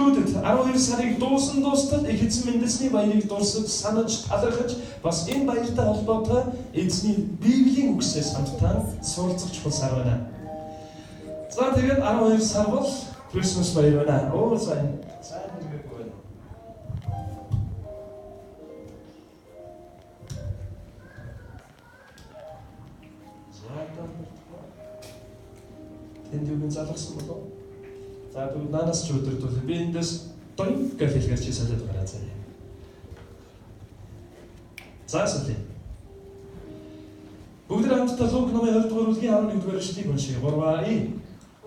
өдрүүдэд 12 сарыг дуустал их эзэн мэндэлсний баярыг дурсаж, санаж, талархаж бас энэ баяртай холбоотой эзний Библийн үгсээс хамтдаа суралцах чухал сар байна. За тэгээд 12 сар бол Крисмас баяр байна. Сайн хэрэггүй байна. Тэнд юу залгасан болов? За тэгвэл наанаас ч өдөрдөл би эндээс донг гэж хэлгэрч солиод гараа заа. За солио. Бүгд хамтдаа Лук номын 20 дугаар бүлгийн 11-р эшлэлийг уншъя. 3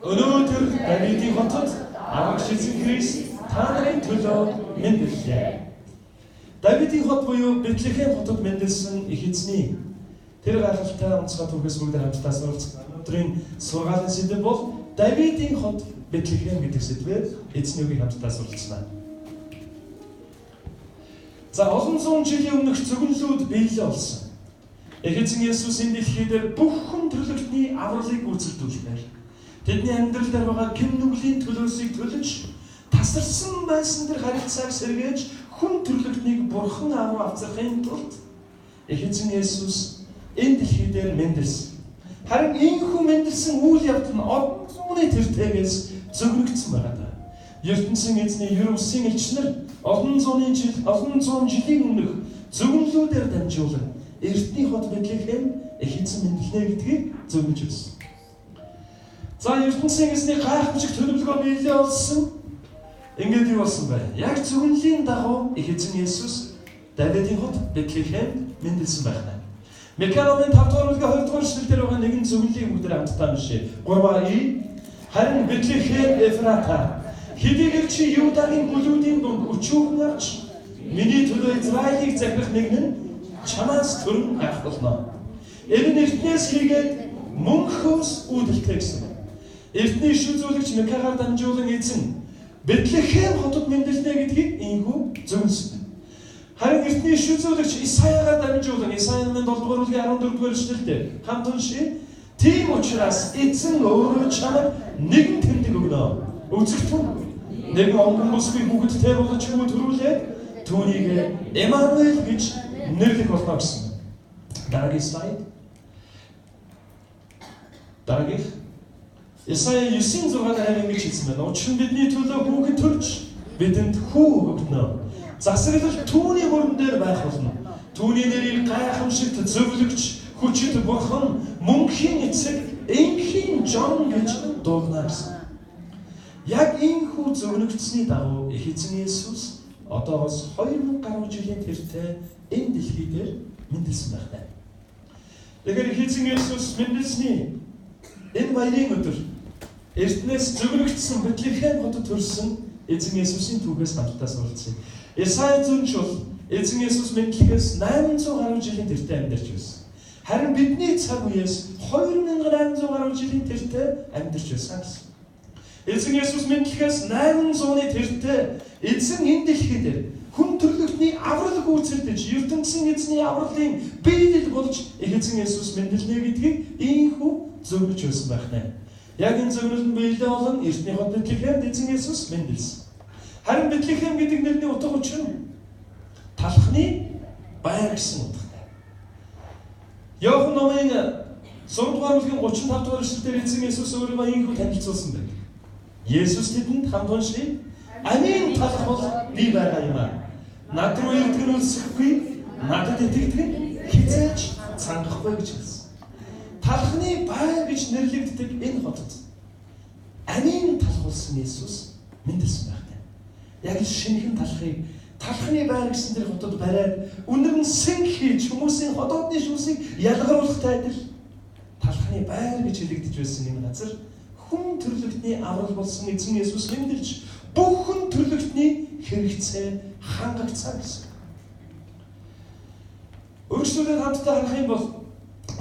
Өнөөдөр Давидын хотод Агч эзэн Христ та нарын төлөө мэндэллээ. Давидын хот буюу Бэтлехэм хотод мэндэлсэн их эзний тэр гайхалтай онцгой түүхээс бүгд хамтдаа суралцах. Өдрийн сургаалын сэдэв бол Давидын хот Бэтлехэм гэдэг сэдвээр эзний үгийг хамтдаа суралцлаа. За олон зуун жилийн өмнөх зөвгөнлүүд биелэл болсон. Их эзэн Есүс энэ дэлхий дээр бүхэн төрлөختний авралыг гүйцэлдүүлэхээр тэдний амьдрал дээр байгаа гэм нүглийн төлөөсийг төлөж тасарсан байсан тэр харилцааг сэргээж хүн төрлөختнийг бурхан аврал авцрахын тулд их эзэн Есүс энэ дэлхий дээр мэндэлсэн. Харин ийхүү мэндэлсэн үйл явдал нь олон зууны тэртээс зөвгөгдсөн байгаа. ертөнцийн эзний ер үсгийн элчнэр олон зуун жилийн өмнөх зөвгөнлүүдээр дамжуулан эртний хот Бэтлехэм их эзэн мэндэлнэ гэдгийг зөвлөж өгсөн. За ертөнцийн эзний гайхамшиг төлөвлөгөө биелээ болсон. Ингээд юу болсон бэ? Яг зөвгөнлийн дагуу их эзэн Есүс Давидын хот Бэтлехэм мэндэлсэн байна. Меканоны 5 дугаар бүлгийн 2 дугаар эшлэлдэр байгаа нэгэн зөвгөнлийн үгээр хамтдаа уншъя. 3 Харин Бэтлехэм Эфрата хэдийгээр чи Юдагийн бүлүүдийн дунд өчүүхэн авч миний төлөө Израилийг захирах нэгэн нь чамаас төрн гарах болно. Энэ нь эртнээс хийгээд мөнхөөс үүдэлтэй гэсэн. Эртний иш үзүүлэгч Микагаар дамжуулан эзэн Бэтлехэм хотод мэндэлнэ гэдгийг ийхүү зөвлөсөн. Харин эртний иш үзүүлэгч Исаягаар дамжуулан Исая номын 7 дугаар бүлгийн 14 дугаар эшлэлдэр хамт уншъя. Тийм учраас эзэн өөрөө чамд нэгэн тэмдэг өгнө. Үзэгтэн нэгэн онгон бүсгүй хүүхэдтэй болж хүү төрүүлээд түүнийг Эммануэль гэж нэрлэх болно гэсэн. Дараагийн слайд. Дараагийн Исая 9:6-аар ингэж хэлсэн байна. Учир нь бидний төлөө хүүхэд төрж бидэнд хүү өгнө. Засаглал түүний мөрөн дээр байх болно. Түүний нэрийг гайхамшигт зөвлөгч хүчит бурхан мөнхийн эцэг энхийн Жон гэж дуудана гэсэн. Яг энэхүү зөвлөгдсөний дагуу их эзэн Есүс одоогоос 2000 гаруй жилийн тэртээ энэ дэлхий дээр мэндэлсэн байна. Тэгэхээр их эзэн Есүс мэндэлсний энэ баярын өдөр эртнээс зөвлөгдсөн Бэтлехэм хотод төрсөн эзэн Есүсийн түүхээс хамтдаа суралцъя. Исая зүнч бол эзэн Есүс мэдлэгээс 800 гаруй жилийн тэртээ амьдарч байсан. Харин бидний цаг үеэс 2800 гаруй жилийн тэртээ амьдарч байсан гэсэн. Эзэн Есүс мэдлэгээс 800-ны тэртээ эзэн энэ дэлхий дээр хүн төрлөختний аврал гүйцэлдэж ертөнцийн эзний авралын биелэл болж их эзэн Есүс мэндэлнэ гэдгийг ийхүү зөвлөж байсан байна. Яг энэ зөвлөлд нь биелээ болон эртний хот Бэтлехэмд эзэн Есүс мэндэлсэн. Харин Бэтлехэм гэдэг нэрний утга учир нь талхны байр гэсэн утгатай. Иохан номын 6 дугаар бүлгийн 35 дугаар эшлэлдэр эзэн Есүс өөрийгөө ийхүү танилцуулсан байна. Есүс тэдэнд хамт уншия. Амийн талх бол би байгаа юм аа. Над руу ирдэг нь үлсэхгүй, надад итгэдэг нь хизээж цангахгүй гэж хэлсэн. Талхны байр гэж нэрлэгддэг энэ хотод амийн талх болсон Есүс мэндэлсэн байна. Яг шинэхэн талхны байр гэсэн тэр хотод бариад үнэр нь сэнг хийж хүмүүсийн хотоодны шүүсийг ялгаруулахтай адил талхны байр гэж хэлэгдэж байсан юм газар хүн төрлөختний аврал болсон эзэн Есүс мэндэлж бүхэн төрлөختний хэрэгцээ хангагцсан гэсэн. Өөрчлөлт хамтдаа харах юм бол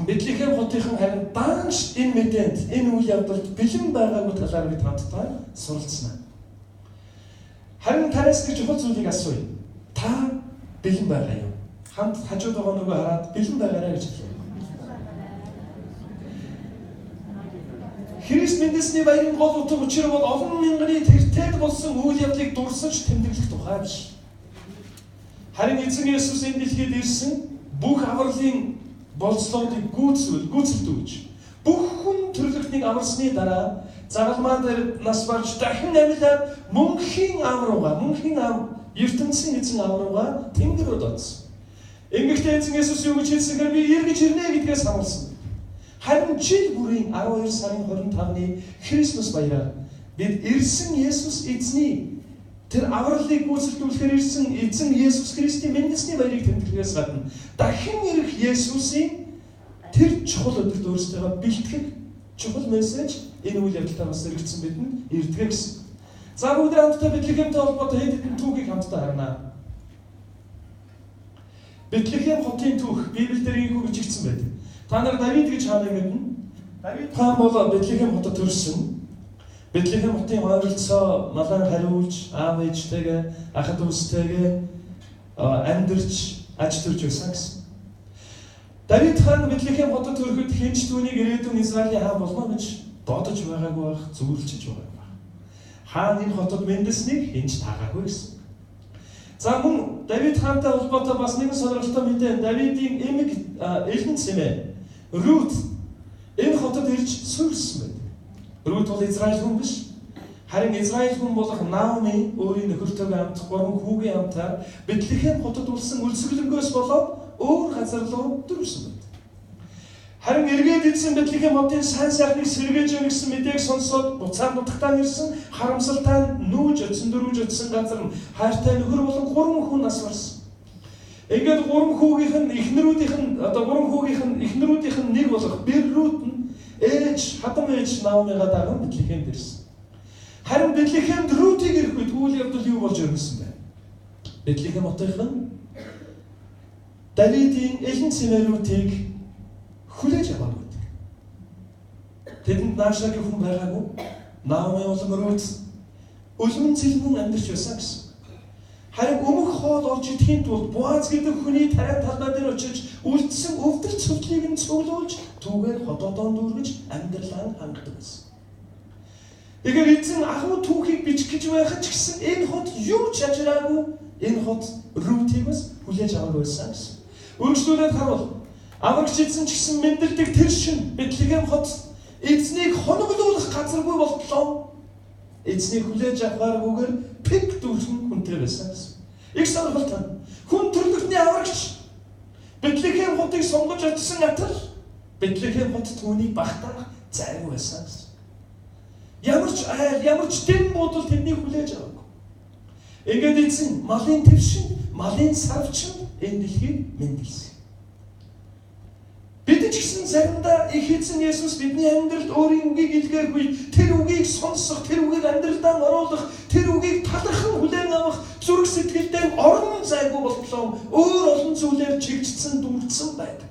Бэтлехэм хотынхан харин даанч энэ мэдээнд энэ үйл явдалд бэлэн байгаагүй талаар бид хамтдаа суралцсан. Харин танаас нэг чухал зүйлийг асууя. Та бэлэн байгаа юу? Хамт хажууд байгаа нөгөө хараад бэлэн байгаарай гэж хэлээ. Христ мэндэлсний баярын гол утга учир бол олон мянганы тэртээд болсон үйл явдлыг дурсаж тэмдэглэх тухай биш. Харин эзэн Есүс энэ дэлхийд ирсэн бүх авралын болцлоодыг гүйцэлдүүлж бүх хүн төрлөختнийг аварсны дараа загалмаа дээр нас барж дахин амьлаад мөнхийн ертөнцийн эзэн ам руугаа тэнгэр рүү дооцсон. Ингэхдээ эзэн Есүс юу гэж хэлсэнээр би эргэж ирнэ гэдгээс хамарсан. Харин жил бүрийн 12 сарын 25-ны Христмас баяраар бид ирсэн Есүс эзний тэр авралыг гүйцэлдүүлэхээр ирсэн эзэн Есүс Христийн мэндэлсний баярыг тэмдэглэхээс гадна дахин ирэх Есүсийн тэр чухал өдөрт өөрсдөө бэлтгэх чухал мессеж энэ үйл явдалтай бас хэрэгжсэн бидэнд ирдэг гэсэн. За бүгд хамтдаа Бэтлехэмтэй холбоотой хэд хэдэн түүхийг хамтдаа харнаа. Бэтлехэм хотын түүх Библиэлд ийхүү бичигдсэн байдаг. Та нар Давид гэж хааныг мэднэ? Давид хаан бол Бэтлехэм хотод төрсөн. Бэтлехэм хотын ойролцоо малан хариулж, аав ээжтэйгээ, ахад дүүстэйгээ амьдарч аж төрж байсан гэсэн. Давид хаан Бэтлехэм хотод төрөхөд хинч түүнийг ирээдүйн Израилийн хаан болно гэж бодож байгаагүй байх, зөвлөж байгаагүй байх. Хаан энэ хотод мэндэлснийг хинч таагаагүй гэсэн. За мөн Давид хаантай холбоотой бас нэгэн сонирхолтой мэдээ Давидын эмэг элхэн цэмээ Рут энэ хотод ирж суурьсан байдаг. Рут бол Израиль хүн биш. Харин Израиль хүн болох Наоми өөрийн нөхөртөйгээ хамт 3 хүүгийн хамтаар Бэтлехэм хотод улсан үлсгэлэнгөөс болоод өөр газар руу төрсөн байдаг. Харин эргээд ирсэн Бэтлехэм хотын сайн сайхныг сэргээж өгсөн мэдээг сонсоод буцаад нутагтаа нэрсэн харамсалтай нүүж дөрвж өдсөн газар нь хайртай нөхөр болон 3 хүн нас барсан. Ингээд 3 хүүгийнх нь эхнэрүүдийнх нь нэг болох Рут нь хадам ээж Наомига даган Бэтлехэмд ирсэн. Харин Бэтлехэмд Рутыг ирэх үед үйл явдал юу болж өрнөсөн бэ? Бэтлехэм хотын Давидын элхэн цэмээ Рутыг хүлээж аваад байдаг. Тэдэнд наашагийн хүн байгаагүй. Наоми болон Рут үлмэн цэлмэн амьдарч байсан гэсэн. Харин өмнөх хоол орж идэхийн тулд Боаз гэдэг хүний тарай талбай дээр очиж үлдсэн өвдөл цөвдлийг нь цуглуулж түүгээр хотоодоо дүүргэж амьдралаа хангадаг байсан. Тэгэхээр эзэн ахуй түүхийг бичих гэж байхад ч гэсэн энэ хот юу ч ажираагүй энэ хот Рутыг бас хүлээж аваад байсан гэсэн. Үргэлжлүүлээд харуул. Аврагч эзэн ч гэсэн мэндэлдэг тэр шин Бэтлехэм хот эзнийг хоноглуулах газаргүй болтлоо. Эзнийг хүлээж авахгүйгээр пик дүүрсэн хүнтэй байсан гэсэн. Их сонирхолтой. Хүн төрлөختний аврагч Бэтлехэм хотыг сонгож очсон атал Бэтлехэм хот түүнийг багтаах зайгүй байсан гэсэн. Ямар ч дэм бодол тэднийг хүлээж аваагүй. Ингээд эзэн малын твшин, малын сарвчин энэ дэлхийг мэндэлсэн. Бид ч гэсэн заримдаа их эзэн Есүс бидний амьдралд өөрийн үгийг илгээхгүй, тэр үгийг сонсох, тэр үгийг амьдралдаа оруулах, тэр үгийг талархан хүлээн авах зүрх сэтгэлдээ орон зайгүй болтлоо өөр олон зүйлээр чигжсэн дүрцсэн байдаг.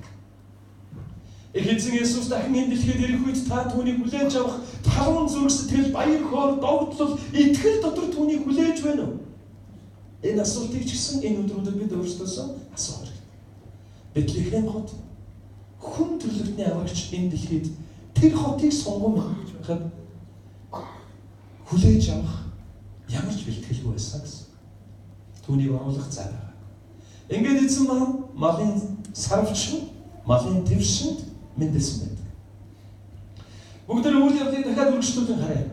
Их эзэн Есүс дахин энэ дэлхийд ирэх үед та түүнийг хүлээж авах талын зүрх сэтгэл, баяр хөөр, догтлол, итгэл дотор түүнийг хүлээж байна уу? Энэ асуултыг ч гэсэн энэ өдрүүдэд бид өөрсдөөсөө асуух хэрэгтэй. Бэтлехэм хот хүн төрлөختний аврагч энэ дэлхийд тэр хотыг сонгон байхад хүлээж авах ямар ч бэлтгэлгүй байсан гэсэн. Түүнийг оруулах зай байгаа. Ингээд эзэн малын сарвчин, малын твшинд мэндэлсэн байдаг. Бүгд үйл явдлыг дахиад үргэлжлүүлэн харъя.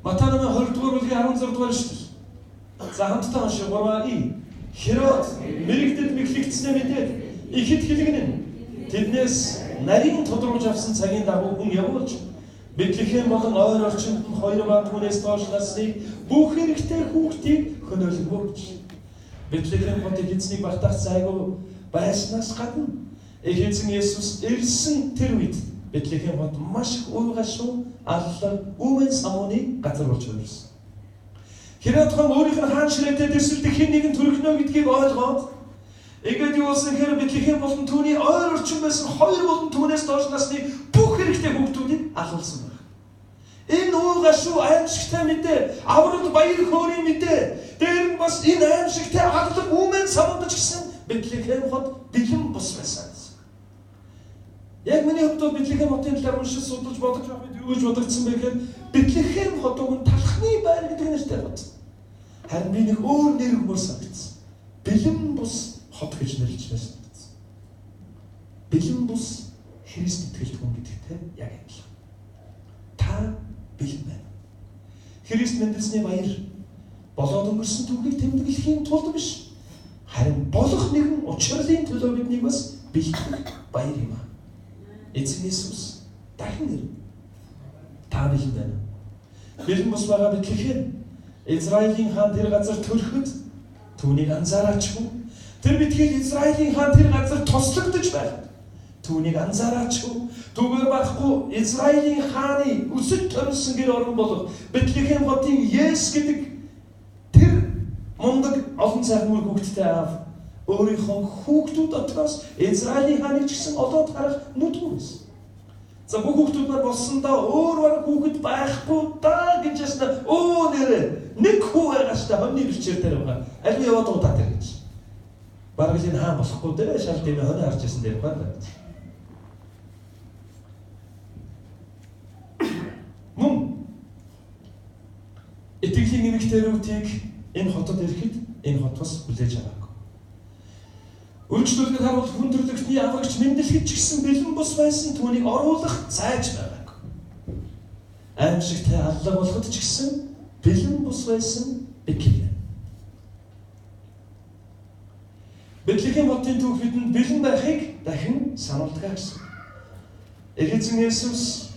Матай намын 20-р бүлгийн 16-р эшлэл. За хамтдаа уншия 3-ий. Херод мэрэгдэд мэхлэгдснээ мэдээд ихэд хэлгэнэн тэднээс нарийн тодруулж авсан цагийн дагуу хүн явуулж Бэтлехэм болон ойр орчинд нь 2 ба түүнээс доош насны бүх хэрэгтэй хүүхдийг хөнөөлгөөж Бэтлехэм хотыг эзнийг багтаах зайгүй байснаас гадна эзэн Есүс ирсэн тэр үед Бэтлехэм хот маш их уйгашуу аллар үмэн самууны газар болж өрсөн. Херод хан өөрийнх нь хаан ширээтэй дэвсэлдэг хэн нэгэн төрөхнө гэдгийг ойлгоод ингээд юу болсон хэрэг Бэтлехэм болон түүний ойр орчин байсан 2 болон түүнээс доош насны бүх хэрэгтэй хүүхдүүдийг алуулсан байна. Энэ уйгашуу аимшигтай мэдээ, аврал баяр хөөрийн мэдээ, дээр нь бас энэ аимшигтай аллар үмэн самуудч гэсэн Бэтлехэм хот бэлэн бус байсан. Яг миний хувьд бол Бэтлехэм хотын талаар уншиж судалж бодож авах үед юу гэж бодогдсон бэ гэхээр Бэтлехэм хотог нь талхны байр гэдэг нэртэй хот. Харин би нэг өөр нэр өгмөр санагдсан. Бэлэн бус хот гэж нэрлэж байсан. Бэлэн бус Христ итгэлт хүн гэдэгтэй яг адилхан. Та бэлэн байна. Христ мэндэлсний баяр болоод өнгөрсөн түүхийг тэмдэглэхийн тулд биш. Харин болох нэгэн учрлын төлөө биднийг бас бэлтгэх баяр юм аа. Эзэн Иесус дахин ирнэ. Та бэлэн байна. Бэлэн бус байгаа Бэтлехэм Израилийн хаан тэр газар төрөхөд түүнийг анзаараачгүй. Тэр битгий Израилийн хаан тэр газар тослогдож байна. Түүнийг анзаараачгүй. Түгээр байхгүй Израилийн хааны өсөж төрсөн гэр орон болох Бэтлехэм хотын Есүс гэдэг тэр мундаг олон сайхан мөр хүүхэдтэй аав өөрийнхөө хүүхдүүд дотроос Израилийн хааныг ч гэсэн олоод харах нүдгүй байсан. За бүх хүүхдүүд нар болсондоо өөр баг хүүхэд байхгүй даа гэж ясна. Өө нэрэ нэг хүү байгаас та хоньны бичээр дээр байгаа. Аль нь яваад удаа тэр гэж. Бараг л энэ хаан болохгүй дээ шал тийм хонь харж ирсэн дээр байна. Мөн итгэлийн эмэгтэйрүүдийг энэ хотод ирэхэд энэ хот бас хүлээж аваагүй. Үйлчлүүлэхэд харуулах хүн төрлөختний аврагч мэндэлхэд ч гэсэн бэлэн бус байсан түүнийг оруулах зайж байгаагүй. Аимшигтай аллаг болоход ч гэсэн бэлэн бус байсан Бэтлехэм. Бэтлехэм хотын түүх бидэнд бэлэн байхыг дахин сануулдаг гэсэн. Эзэн Иесус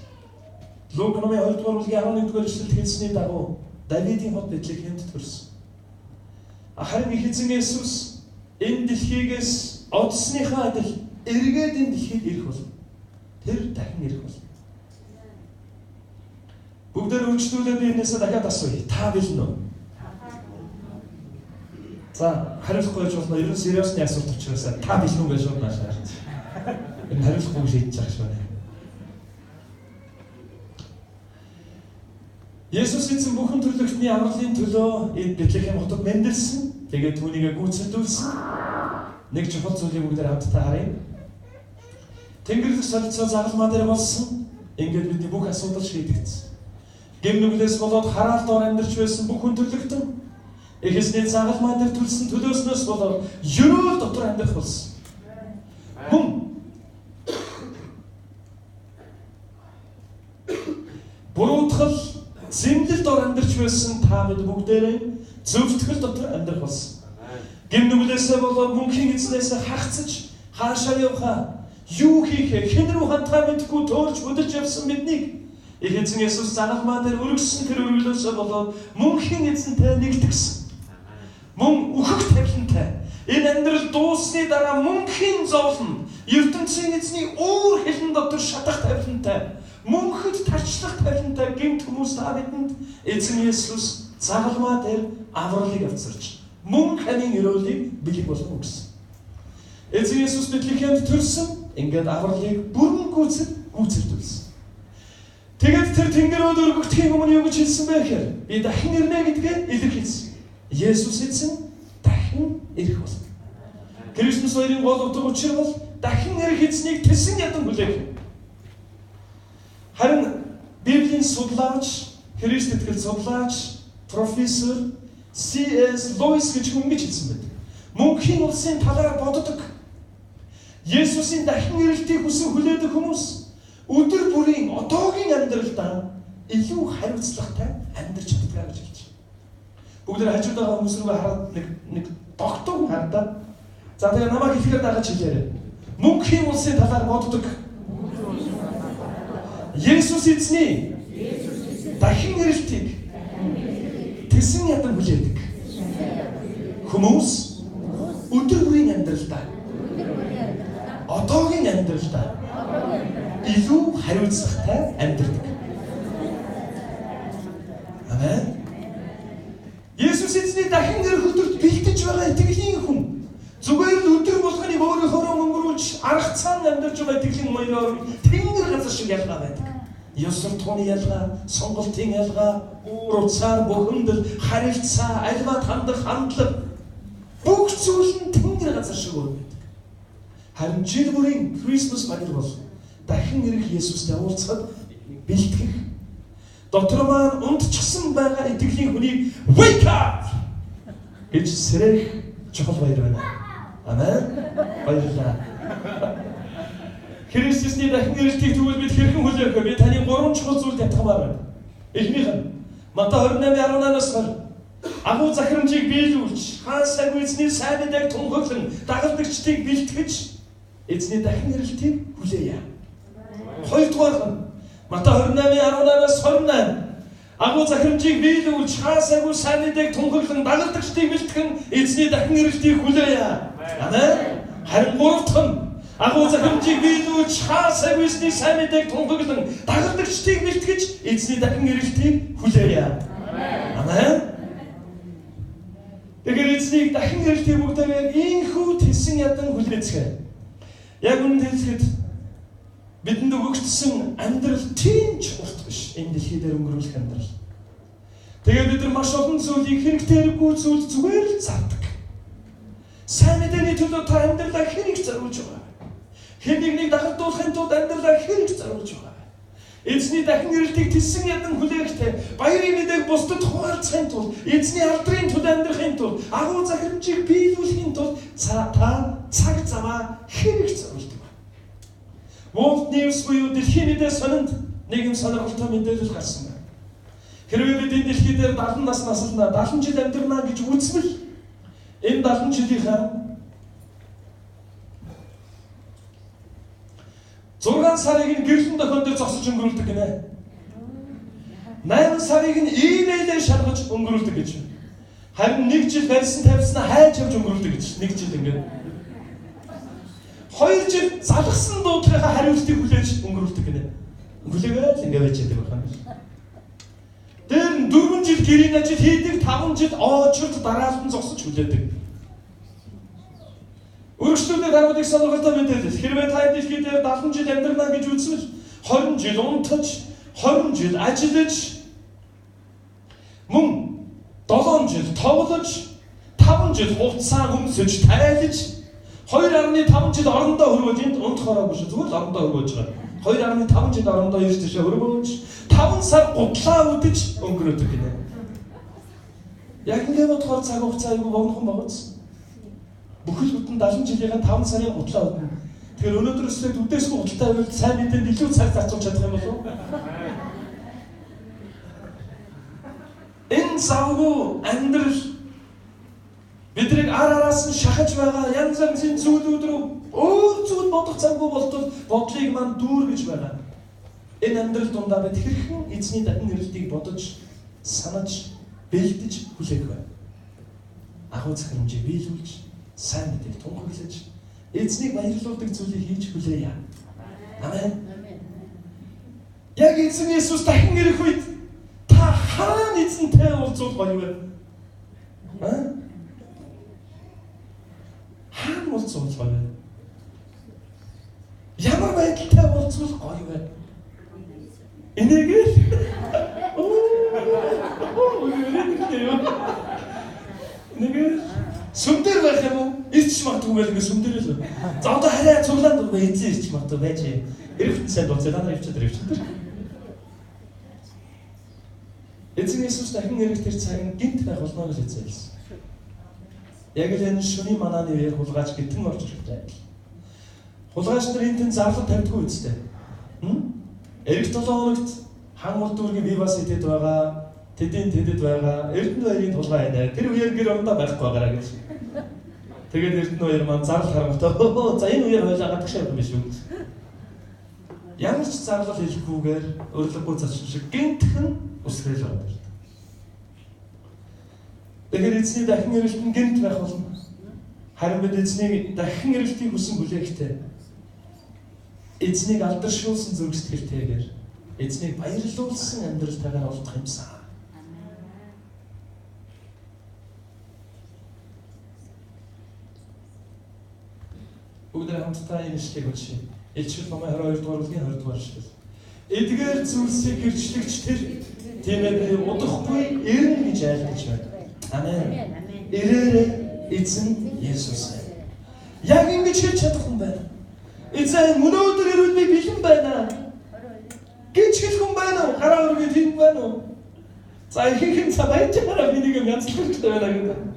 Лук номын 2-р бүлгийн 11-р эшлэлд хэлсний дагуу Давидын хот Бэтлехемд төрсөн. Харин эзэн Иесус энэ дэлхийгээс одсныхаа адил эргээд энэ дэлхийд ирэх болно. Тэр дахин ирэх болно. Бүгдээр үйлчлүүлээд би энэсээ дахиад асууя. Та бэлэн үү? За, хариулахгүй байж болно. Ерөн сериусны асуулт учраас та бэлэн үү гэж шууд наашаа. Энэ хариулахгүй шийдэж байгаа шүү дээ. Есүс эзэн бүхэн төрлөختний авралын төлөө энэ Бэтлехэм хотод мэндэлсэн. Тэгээд түүнийг гүйцэлдүүлсэн. Нэг чухал зүйлийг бүгдээр хамтдаа харъя. Тэнгэрлэг солилцоо загалмаа дээр болсон. Ингээд бидний бүх асуудал шийдэгдсэн. Гэм нүглээс болоод хараалт дор амьдарч байсан бүх хүн төрлөختөн эхэсний загалмаа дээр төлсөн төлөөснөөс болоод ерөөл дотор амьдрах болсон. Мөн буруутгал зэмлэл дор амьдарч байсан та бид бүгдээрээ зөвтгөл дотор амьдрах болсон. Гэм нүглээсээ болоод мөнхийн эзнээс хагцаж хаашаа явхаа юу хийхээ хэн рүү хандхаа мэдгүй төөрж хөдөлж явсан биднийг эзэн Иесус загалмаа дээр өргөссөн тэр өргөлөөсөө болоод мөнхийн эзэнтэй нэгдгсэн. Мөн үхэх тавилантай энэ амьдрал дууссаны дараа мөнхийн зовлон ертөнцийн эзний өөр хэлэн дотор шатах тавилантай мөнхөд тарчлах тавилантай гэмт хүмүүс та бидэнд эзэн Иесус загалмаа дээр авралыг авчирч мөн ханийн өрөөлийг бэлэг болгон өгсөн. Эзэн Иесус Бэтлехемд төрсөн ингээд авралыг бүрэн гүйцэлдүүлсэн. Тэгээд тэр тэнгэрөд өргөгдөхийн өмнө юу гэж хэлсэн бэ гэхээр би дахин ирнэ гэдгээ илэрхийлсэн. Есүс эзэн дахин ирэх болно. Крисмас хоёрын гол утга учир бол дахин ирэх эзнийг тэсэн ядан хүлээх. Харин Библийн судлаач, Христ итгэл судлаач, профессор C.S. Lewis гэж хүн гэж хэлсэн байдаг. Мөнхийн улсын талаар боддог. Есүсийн дахин ирэлтийг хүсэн хүлээдэг хүмүүс өдөр бүрийн одоогийн амьдралдаа илүү хариуцлагатай амьдарч чаддаг гэж хэлж байна. Бүгд хажууд байгаа хүмүүс рүү хараад нэг тогтог хардаа. За тэгээ намайг хэлэхээр дагаж хэлээрэй. Мөнхийн улсын талаар боддог. Есүс эзний дахин ирэлтийг тэсэн ядан хүлээдэг. Хүмүүс өдөр бүрийн амьдралдаа одоогийн амьдралдаа илүү хариуцлагатай амьдардаг. Амен. Есүс эзний дахин ирэх өдөрт бэлдэж байгаа итгэлийн хүн зүгээр л өдөр болгоны өөрөөрөө өнгөрүүлж арга цаан амьдарч байгаа итгэлийн маягаар тэнгэр газар шиг ялгаа байдаг. Ёс суртахууны ялгаа, сонголтын ялгаа, уур уцаар бухимдал, харилцаа, альва хандах хандлага бүх зүйл нь тэнгэр газар шиг байдаг. Харин жил бүрийн Крисмас баяр бол дахин ирэх Есүстэй уулзахад бэлтгэх. Дотор маань унтчихсан байгаа итгэлийн хүнийг wake up гэж сэрэх чухал баяр байна. Амен. Баярлалаа. Христосний дахин ирэлтийг тэгвэл бид хэрхэн хүлээх вэ? Би таны 3 чухал зүйлд ятгамаар байна. Эхнийх нь Матай 28:18-аас агуу захирамжийг биелүүлж, хаан цаг эзний сайн мэдээг тунхаглан, дагалдагчдыг бэлтгэж, эзний дахин ирэлтийг хүлээе. Хоёрдугаар нь Матай 28:18-аас 28 агуу захирамжийг биелүүлж, хаан цаг сайн мэдээг тунхаглан, дагалдагчдыг бэлтгэн, эзний дахин ирэлтийг хүлээе. Амен. Харин гуравдах нь агуу захирамжийг биелүүлж, хаан цаг эзний сайн мэдээг тунхаглан, дагалдагчдыг бэлтгэж, эзний дахин ирэлтийг хүлээе. Амен. Тэгэхээр эзнийг дахин ирэлтийг бүгдээ яг ийхүү хэлсэн ядан хүлээцгээе. Яг үнэнд хэлэхэд бидэнд өгөгдсөн амьдрал тийм ч урт биш. Энэ дэлхий дээр өнгөрүүлэх амьдрал. Тэгээд бид нар маш олон зүйлийг хэрэгтэйггүй зүйл зүгээр л зардаг. Сайн мэдээний төлөө та амьдралаа хэрэг зориулж байгаа. Хэн нэгнийг дагалдуулахын тулд амьдралаа хэрэг зориулж байгаа. Эзний дахин ирэлтийг тэлсэн ядан хүлээхдээ баярын мэдээг бусдад хуваалцахын тулд, эзний алдрын тулд амьдрахын тулд, агуу захирамжийг биелүүлэхийн тулд та цаг замаа хэрэг зориулдаг. World News буюу дэлхийн мэдээ сонинд нэгэн сонирхолтой мэдээлэл гарсан байна. Хэрвээ бид энэ дэлхий дээр 70 нас наслнаа 70 жил амьдрнаа гэж үзвэл энэ 70 жилийнхаа 6 сарыг нь гэрлэн дохион дээр зогсож өнгөрүүлдэг гинэ. 8 сарыг нь имэйлээр шалгаж өнгөрүүлдэг гэж. Харин 1 жил барьсан тавьснаа хайж авч өнгөрүүлдэг гэж. 1 жил ингээд. 2 жил залгсан дуудлагынхаа хариултыг хүлээж өнгөрүүлдэг гинэ. Хүлээгээл ингээд байж байгаа юм. Тэр 4 жил гэрийн ажил хийдэг, 5 жил очрод дараалан зогсож хүлээдэг. Өргөжлөлтөд харуулах сонирхолтой мэдээлэл. Хэрвээ та дэлхий дээр 70 жил амьдрнаа гэж үзвэл 20 жил унтаж, 20 жил ажиллаж, мөн 7 жил тоглож, 5 жил хугацаа өмсөж, тайлж, 2.5 жил орондоо хөрвөөж энд унтахаараагүй шүү. Зүгээр л орондоо хөрвөөж байгаа. 2.5 жил орондоо ирж тийшээ хөрвөөж, 5 сар гутлаа үдэж өнгөрөөдөг гинэ. Яг ингэ бодохоор цаг хугацаа айгүй богинохон багц. Бүхэл бүтэн 70 жилийн 5 сарын гутлаа өгнө. Тэгэхээр өнөөдөр өсрээд үдээсгүй гутлаа байвал сайн мэдээнд илүү цаг зарцуулж чадах юм болов уу? Энэ завгүй амьдрал биднийг араас нь шахаж байгаа янз янзын зүйлүүд рүү өөр зүйл бодох цаггүй болтол бодлыг маань дүүргэж байгаа. Энэ амьдрал дундаа бид хэрхэн эзний дахин ирэлтийг бодож, санаж, бэлдэж хүлээх вэ? Агуу захирамжийг биелүүлж, сайн мэдээг тунхаглаж, эзнийг баярлуулдаг зүйлийг хийж хүлээе. Амен. Яг эзэн Есүс дахин ирэх үед та хаана эзэнтэй уулзах гоё вэ? Хаана уулзах гоё вэ? Ямар байдалтай уулзах гоё вэ? Энэгээр нэгээр сүмдэр байх юм уу? Ирч магадгүй байл ингэ сүмдэр л. За одоо хараа цуглаанд эзэн ирч магадгүй байж. Эрэгт сайн дуулцаа та нар ивчээр. Эзэн Есүс дахин ирэх тэр цаг нь гинт байх болно гэж хэлсэн. Яг л энэ шөнийн манааны үеэр хулгайч гитэн орж ирэх байдаг. Хулгайч нар энэ тэн зарлал тавьдгүй үстэй. Эрэгт 7 хоногт хан улд дүүргийн бие бас идэд байгаа. Тэдэд байгаа. Эрдэнэ баярын тулгай байна. Тэр үеэр гэр орондоо байхгүй байгаараа гэж. Тэгээд эрдэнэ баяр маань зарлал харамтай. За энэ үеэр хойлоо гадагшаа юм биш үү? Ямар ч зарлал хэлэхгүйгээр өрлөггүй зочин шиг гинтхэн үсрээл байна. Тэгэхээр эзний дахин ирэлт нь гинт байх болно. Харин бид эзний дахин ирэлтийг хүсэн хүлээхдээ эзнийг алдаршуулсан зүрх сэтгэлтэйгээр эзнийг баярлуулсан амьдралтайгаар олдох юмсан. Бүгдээ хамтдаа энэ ишлэгийг уншийе. Илчил номын 22 дугаар бүлгийн 20 дугаар ишлэл. Эдгээр зүйлсийг гэрчлэгч тэр тиймээ би удахгүй ирнэ гэж айлтгаж байна. Амен. Ирээрээ эзэн Есүс. Яг ингэж хэлж чадах юм байна. Эзэн өнөөдөр ирвэл би бэлэн байна. Гэж хэлхэн байна уу? Гараа өргөд хэлэн байна уу? За ихэнх цаг баяжаараа бинийг янзлуулж байна гэдэг.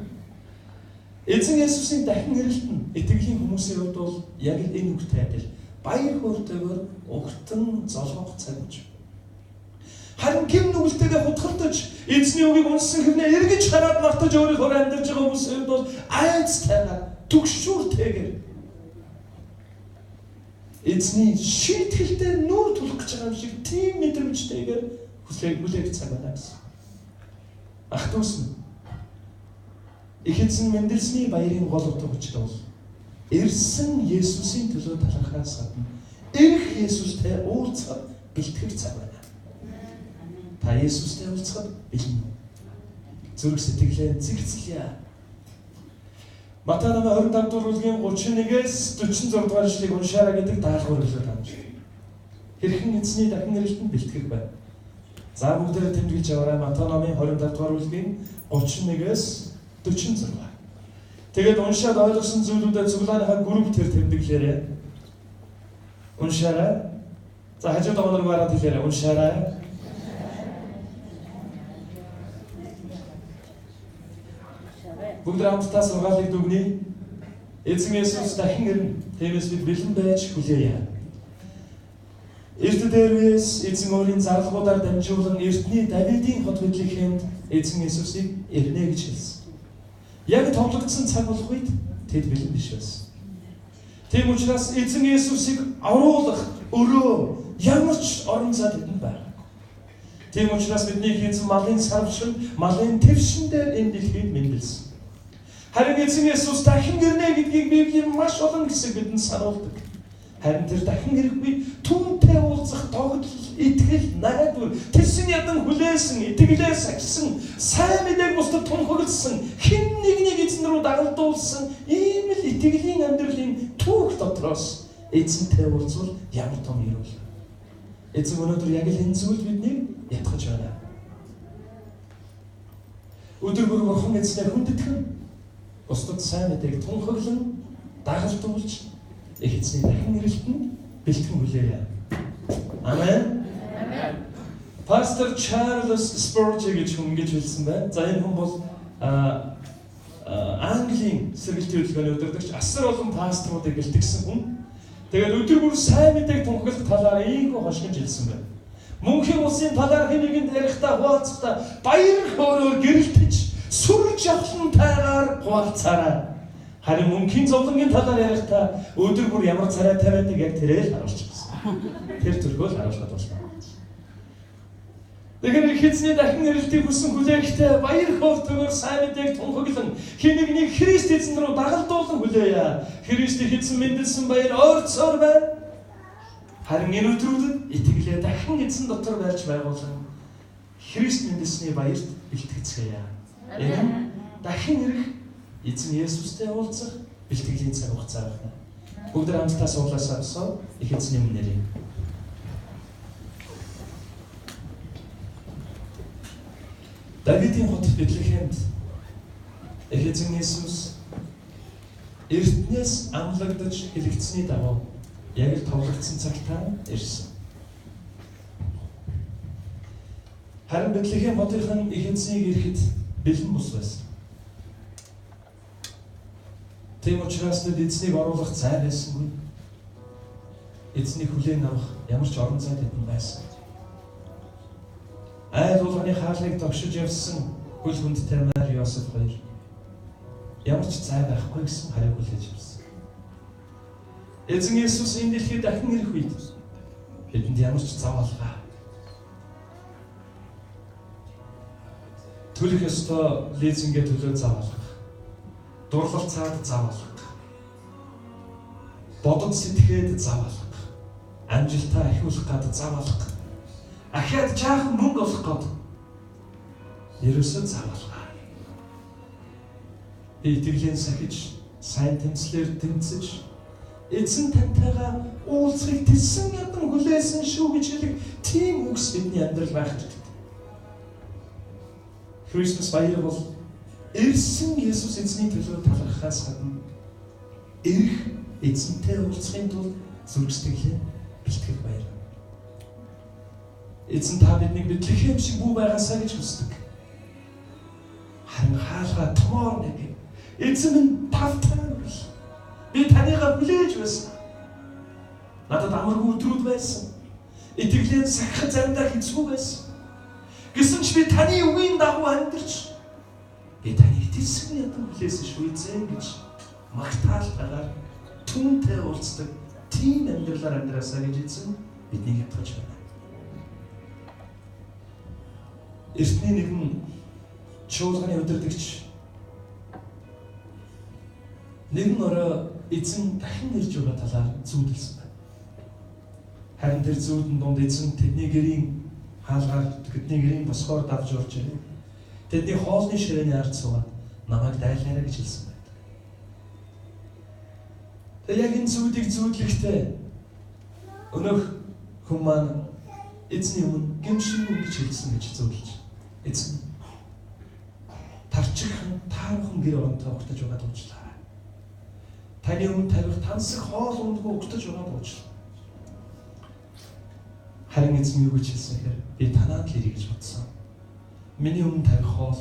Эзэн Есүсийн дахин ирэлт нь итгэлийн хүмүүсийн хувьд бол яг л энэ үгтэй адил баяр хөөртэйгээр угтан золгох цаг гэж. Харин гэм нүгэлтэйгээ хутгалтаж эзний үгийг уншсан хэрнээ эргэж хараад мартаж өөрийнхөө амьдарч байгаа хүмүүсийн хувьд бол айцтайгаар түгшүүртэйгээр эзний шийтгэлтэй нүүр тулах гэж байгаа юм шиг тийм мэдрэмжтэйгээр хүлээх цаг байна гэсэн. Ах дүүс нь их эзэн Менделсний баярын гол утга учир бол ирсэн Есүсийн төлөө талархаас гадна ирэх Есүстэй уулзахад бэлтгэх цаг байна. Та Есүстэй уулзахад бэлэн. Зүрх сэтгэлээ зэгцлэе. Матай намын 25 дугаар бүлгийн 31-ээс 46 дугаар ишлэгийг уншаарай гэдэг даалгавар хэлээд байна. Хэрхэн эзний дахин ирэлтэнд бэлтгэх байна. За бүгдээрээ тэмдэглэж аваарай. Матай намын 25 дугаар бүлгийн 31-ээс 46. Тэгээд уншаад ойлгосон зүйлүүдэд цуглааныхаа групп төр тэмдэглээрэй. Уншаарай. За хажууд оноор гараад хэлээрэй. Уншаарай. Бүгд хамтдаа сургаалыг дүгнэе. Эзэн Есүс дахин ирнэ. Тиймээс бид бэлэн байж хүлээе. Эрт дээрээс эзэн өөрийн зарлгуудаар дамжуулан эртний Давидын хот Бэтлехемд эзэн Есүсийг ирнэ гэж хэлсэн. Яг товлогдсон цаг болох үед тэд бэлэн биш байсан. Тийм учраас эзэн Есүсийг оруулах өрөө ямар ч орон зай тэдэнд байна. Тийм учраас бидний эзэн малын сарвшин, малын твшин дээр энэ дэлхийд мэндэлсэн. Харин эзэн Есүс дахин ирнэ гэдгийг Библийн маш олон хэсэг бидэнд сануулдаг. Харин тэр дахин ирэхгүй түүнтэй уулзах тогтол, итгэл, найдвар, тэрсэн ядан хүлээсэн, итгэлээ сахисан, сайн мэдээг бусдад тунхагласан, хэн нэгнийг эзэн рүү дагалдуулсан ийм л итгэлийн амьдралын түүх дотроос эзэнтэй уулзвал ямар том ирүүл. Эзэн өнөөдөр яг л энэ зүйл биднийг ятгах байна. Өдөр бүр бурхан эзнээ хүндэтгэн, бусдад сайн мэдээг тунхаглан, дагалдуулж их эзний дахин ирэлтэнд бэлтгэн хүлээе. Амен. Пастор Чарльз Спurgeon гэж хүн гэж хэлсэн байна. За энэ хүн бол Английн сэргэлтийн хөтөлбөрийн удирдагч, асар олон пасторуудыг бэлтгэсэн хүн. Тэгээд өдөр бүр сайн мэдээг тунхаглах талаар ийхүү хошгинж хэлсэн байна. Мөнхийн улсын талаар хэн нэгэнд ярихдаа хуваалцахдаа баяр хөөрөөр гэрэлтэж сүрж авлантайгаар хуваалцаарай. Харин мөнхийн зовлонгийн талаар ярихдаа өдөр бүр ямар царай тавиадаг яг тэрээр харуулж байна. Тэр төрхөөл харуулхад болно. Тэгэхээр эзний дахин ирэлтийг хүсэн хүлээхдээ баяр хөөртэйгээр сайн мэдээг тунхаглан хэн нэгнийг Христ эзэн рүү дагалдуулан хүлээе. Христийг эзэн мэндэлсэн баяр ойрцоор байна. Харин энэ өдрүүдэд итгэлээ дахин эзэн дотор барьж байгуулан Христ мэндэлсний баярт бэлтгэцгээе. Энэ дахин ирэх эзэн Есүстэй уулзах бэлтгэлийн цаг хугацаа байна. Бүгд хамтдаа суулгаасаа босоо их эзний өмнөрөө. Давидын хот Бэтлехемд их эзэн Есүс эртнээс амлагдаж хэлэгдсэний дагуу яг л товлогдсон цагтаа ирсэн. Харин Бэтлехем хотын их эзнийг ирэхэд бэлэн бус байсан. Тийм учраас эзнийг оруулах зай байсангүй. Эзнийг хүлээн авах ямар ч орон зай тэдэнд байсан. Айл уулганы хаалгыг тогшиж явсан хөл хүндтэй Мари Йосеф хоёр ямар ч зай байхгүй гэсэн хариу хүлээж авсан. Эзэн Есүс энэ дэлхийд дахин ирэх үед бидэнд ямар ч зав алгаа. Төлөх ёстой лизингээ төлөө зав алгаа. Дурлал цаад зав алга. Бодод сэтгэхэд зав алга. Амжилтаа ахиулах гад зав алга. Ахиад жаахан мөнгө олох гад ерөөсөө зав алга. Итгэлийн сахиж, сайн тэмцлэр тэмцэж, эзэн тантайгаа уулзахыг тэсэн ядан хүлээсэн шүү гэж хэлэх тийм үгс бидний амьдрал байх хэрэгтэй. Христос баяр бол ирсэн Есүс эзний төлөө талархахаас гадна ирэх эзэнтэй уулзахын тулд зүрх сэтгэлээ бэлтгэх баяр. Эзэн та биднийг Бэтлехэм шиг бүү байгаасаа гэж хүсдэг. Харин хаалгаа томоор нэг эзэн минь тавтай биш. Би танийгаа хүлээж байсан. Надад амаргүй өдрүүд байсан. Итгэлэн сахих заримдаа хэцүү байсан. Гэсэн ч би таны үгийн дагуу амьдарч би таныг тэсгэн ядан хүлээсэн шүү эзэн гэж магтаалтайгаар түүнтэй уулздаг тийм амьдралаар амьдраасаа гэж эзэн биднийг ятгаж байна. Эртний нэгэн чуулганы удирдагч нэгэн орой эзэн дахин ирж байгаа талаар зүүдэлсэн байна. Харин тэр зүүдэн донд эзэн тэдний гэрийн хаалгаар тэдний гэрийн босгоор давж орж ирээ. Тэдний хоолны ширээний ард суугаад намайг дайлаарай гэж хэлсэн байна. Тэгээ яг энэ зүүдийг зүүдлэхдээ өнөөх хүн маань эзний өмнө гэмшин гэж хэлсэн гэж зүүдэлж. Эзэн тарчиххан таархан гэр оронтой угтаж байгаа дуучлаа. Таны өмнө тавих тансаг хоол ундгүй угтаж байгаа дуучлаа. Харин эзэн юу гэж хэлсэн хэрэг би танаад л ирэх гэж бодсон. Миний өмнө тавих хоол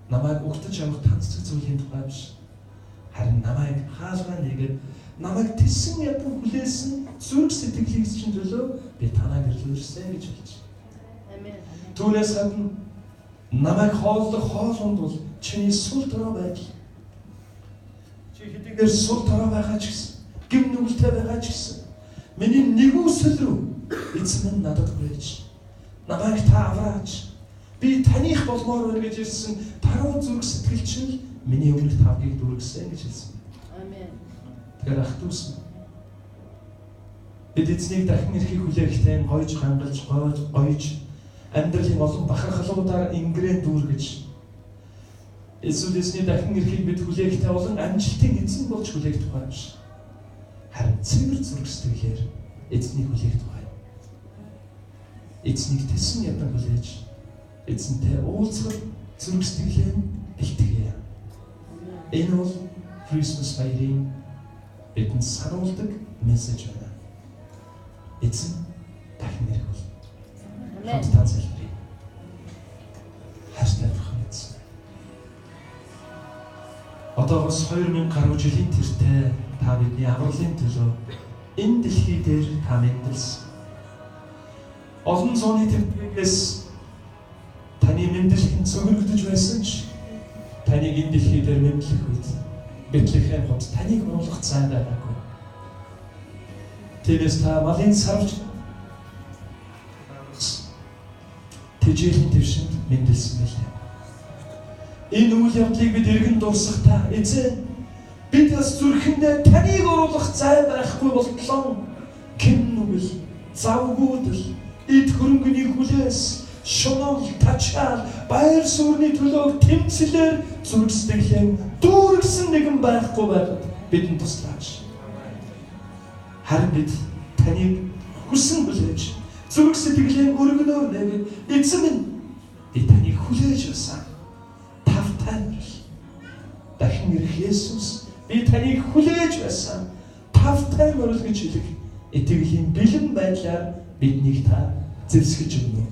намайг угтаж авах тансаг зүйлийн тухай биш. Харин намайг хаалгаа нэгээд намайг тэсэн ядан хүлээсэн зүрх сэтгэлийг чинь төлөө би танаа гэрлүүлсэн гэж хэлж. Амен. Түүнээс гадна намайг хооллох хоол унд бол чиний сул дорой байдал. Чи хэдийгээр сул дорой байгаа ч гэсэн, гим нүгэлтэй байгаа ч гэсэн миний нэгүсэл рүү эзэн минь надад хүрээч. Намайг та авраач. Би таних болмоор байна гэж ирсэн таруу зүрх сэтгэл чинь миний өмнөх тавгийг дүргсэн гэж хэлсэн. Амен. Тэгэхээр ах дүүс бид эзнийг дахин ирэхийг хүлээхдээ гойж хангалж гойж амьдралын олон бахархлуудаар ингэрэн дүүргэж эсвэл эзний дахин ирэхийг бид хүлээхдээ олон амжилтын эзэн болж хүлээх тухай биш. Харин цэвэр зүрх сэтгэлээр эзнийг хүлээх тухай. Эзнийг тэсэн ядан хүлээж эзэнтэй уулзах зүрх сэтгэлээр бэлтгэе. Энэ бол Christmas баярын бидэнд сануулдаг мессеж байна. Эзэн дахин ирэх бол. Хамтдаа залбирая. Хайртай бурхан эзэн. Одоогоос 2000 гаруй жилийн тэртээ та бидний авралын төлөө энэ дэлхий дээр та мэндэлсэн. Олон зууны тэмдгээс таны мэндэлхэн цогцолдож байсан ч таныг энэ дэлхий дээр мэдлэх үед Бэтлехэм хот таныг оруулах цай байгаагүй. Тэрээс та малын сарвч тэжээлийн твшинд мэндэлсэн байлаа. Энэ үйл явдлыг бид эргэн дуусгахдаа эзэн бид бас зүрхэндээ таныг оруулах цай байхгүй болтлоо. Хэн нүгэл, завгүйдэл, эд хөрөнгөний хүлээс шунал тачаал баяр суурны төлөө тэмцэлээр зүрх сэтгэлээ дүүргсэн нэгэн байхгүй байгаад бидэнд туслаач. Харин бид таныг хүсэн хүлээж зүрх сэтгэлээ өргөнөөр нэгээд эзэн минь би таныг хүлээж байсан. Тавтай нэрэл дахин ирэх Есүс би таныг хүлээж байсан. Тавтай нэрэл гэж хэлэх итгэлийн бэлэн байдлаар биднийг та зэвсгэж өгнө.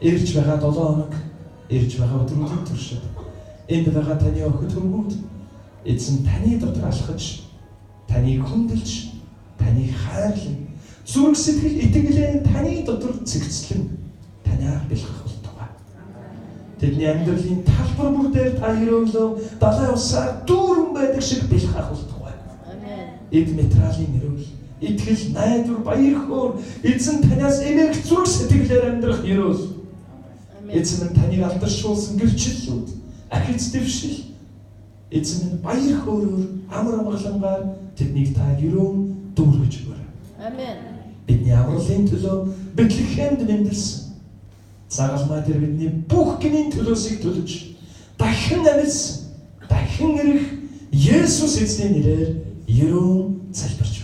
Ирж байгаа 7 хоног, ирж байгаа өдрүүдийн туршид энд байгаа таны охид хүмүүд эзэн таны дотор алхаж, таныг хүндэлж, таныг хайрлан, зүрх сэтгэл итгэлээ таны дотор цэгцлэн танаар бэлгэх болтугай. Тэдний амьдралын талбар бүр дээр та өрөөлөө далай усаар дүүрэн байдаг шиг бэлгэх болтугай. Эд метралийн өрөөл, итгэл, найдвар, баяр хөөр эзэн танаас эмээх зүрх сэтгэлээр амьдрах өрөөл. Эзэн минь таныг алдаршуулсан гэрчлэлүүд, ахиц дэвшил, эзэн минь баяр хөөрөөр амар амгалангаар тэднийг та ерөөн дүүргэж өгөөрэй. Амен. Бидний авралын төлөө Бэтлехэмд мэндэлсэн. Загалмай дээр бидний бүх гинийн төлөөсийг төлөж, дахин амьдсан, дахин ирэх Есүс эзний нэрээр ерөөн залбирч